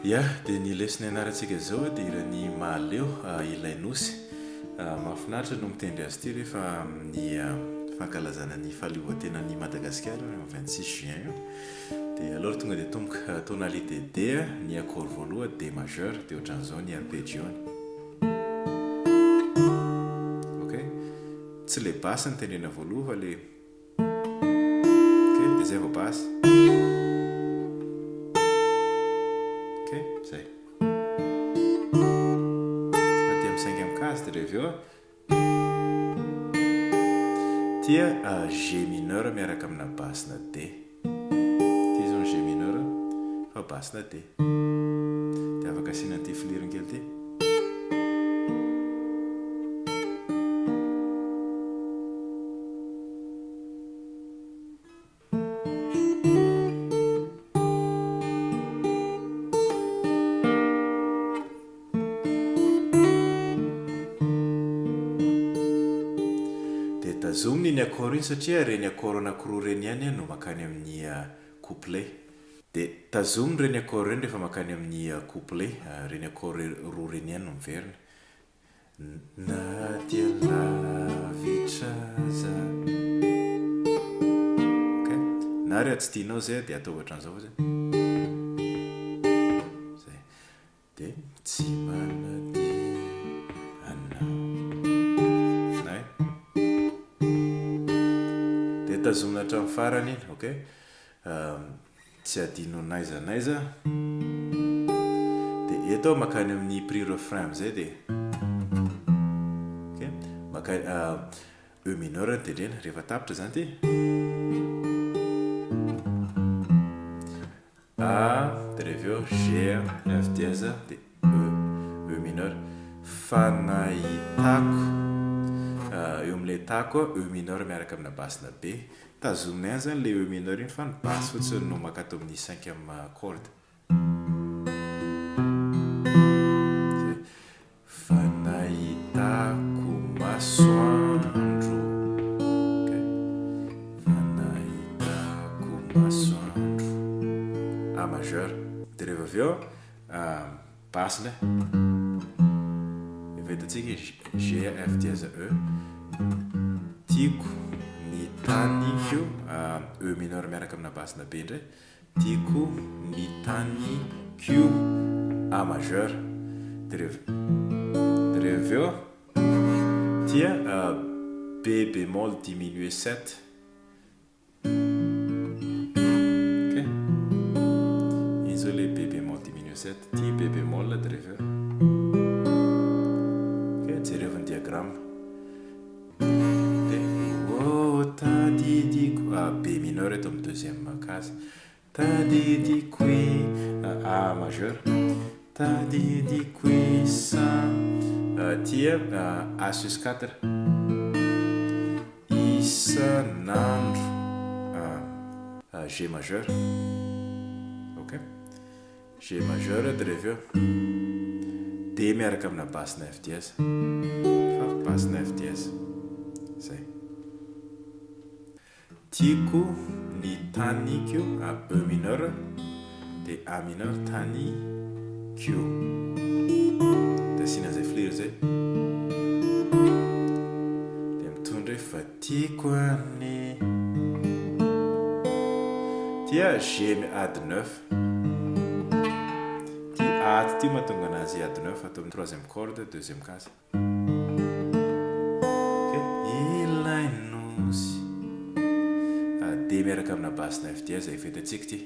ia dia ny lesona ianarantsika zao dia irany mahaleo ilay nosy mahafinaritra no mitendry azy ity rehefa ny fankalazana ny fahaleovatenan'ny Madagasikara 26 juin io dia alors tonga dia tomboka tonalité D ny accord voalohany D majeur dia ohatran'izao ny arpeggione. Ok, tsy le basse ny tendrena voaloha fa le ok dia zay vao basse. Ok, zay aty amin'ny 5e case dia rehefa eo tia G mineur miaraka amina basse na D. Ity zao ny G mineur fa basse na D dia afaka asiana an'ity filirony kely ity. Tazominy ny accord iny satria reny accord anankiroa reny ihany no makany amin'ny couplet dia tazominy reny accord reny rehefa makany amin'ny couplet reny accord roa reny ihany no miverina. Na dia lavitra za ok na ry tsy tianao zay dia atao ohatran'izao zay zay dia tsy manade anao tazomina hatramin'ny farany iny. Ok, tsy adino naiza dia eto makany amin'ny prix refrain amin'izay dia ok makany E mineur ny tendrena rehefa tapitra zany ity A dia rehefa eo G F dièse dia E mineur fanahitako eo amin'ilay tako E mineur miaraka amina basse na B. Tazomina ihany zany le E mineur iny fa ny basse fotsiny no makato amin'ny 5e corde. Fanahitako masoandro. Ok, fanahitako masoandro A majeur dia rehefa avy eo basse ne efa hitantsika G F dièse E tiako ny taniko E mineur miaraka amina basse na B indray tiako ny taniko A majeur dia rehefa eo tia B bémol diminué 7. Ok, iny zao le B bémol diminué 7 tia B bémol dia rehefa eo ok jerevy ny diagramme tadidiko B mineur eto amin'ny 2e case tadidikoe A majeur tadidikoe sa tia A sus 4 isanandro G majeur. Ok, G majeur dia rehefa eo D miaraka amina basse na F dièse fa basse na F dièse zay tiako ny taniko E mineur dia A mineur taniko dia asiana zay flir zay dia mitondra fa tiako any tia G ady 9 tia ady ty mahatonga anazy ady 9 atao amin'ny 3e corde 2e case. Ok, ilay nosy D miaraka amina basse na F dièse efa hitantsika ity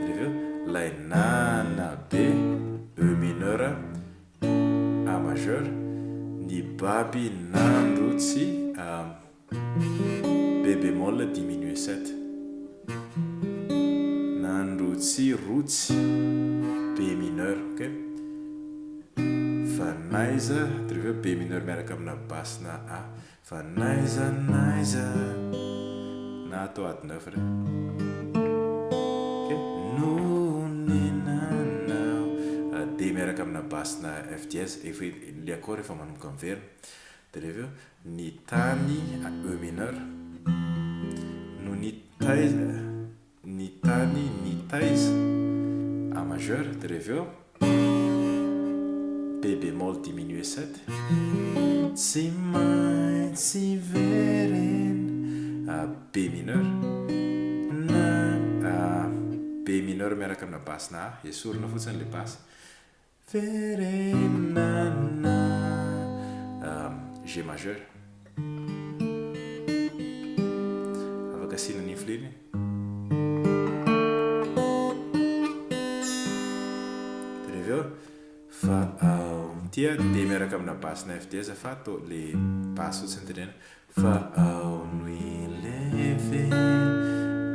dia rehefa eo lay nana B E mineur A majeur ny baby nandrotsy B bémol diminué 7 nandrotsy rotsy B mineur. Ok, fanaiza dia rehefa eo B mineur miaraka amina basse na A fanaiza na atao ady 9 re ok nonenanao D miaraka amina basse na F dièse efa le accord efa manomboka miverina dia rehefa eo ny tany E mineur no ny taiza majeur dia reveo B bémol diminué 7 tsy maintsy verena B mineur B mineur miaraka amina basina esorina fotsiny le basy verenana G majeur afaka asina nyfleny reveo fa tia D miaraka amina basina F dièse fa atao le basy fotsiny tenena fa ao nuileve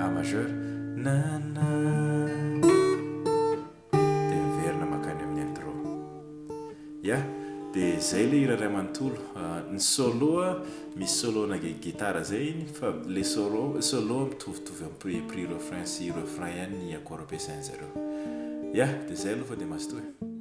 A majeur nana dia miverina makany amin'ny intro ya dia zay le hira ray manontolo ny solo misy solona gitara zay iny fa le solo mitovitovy amin'ny prix refrain sy refrain ihany ny accord ampiasainy zareo ya dia zay aloha fa dia mazotoa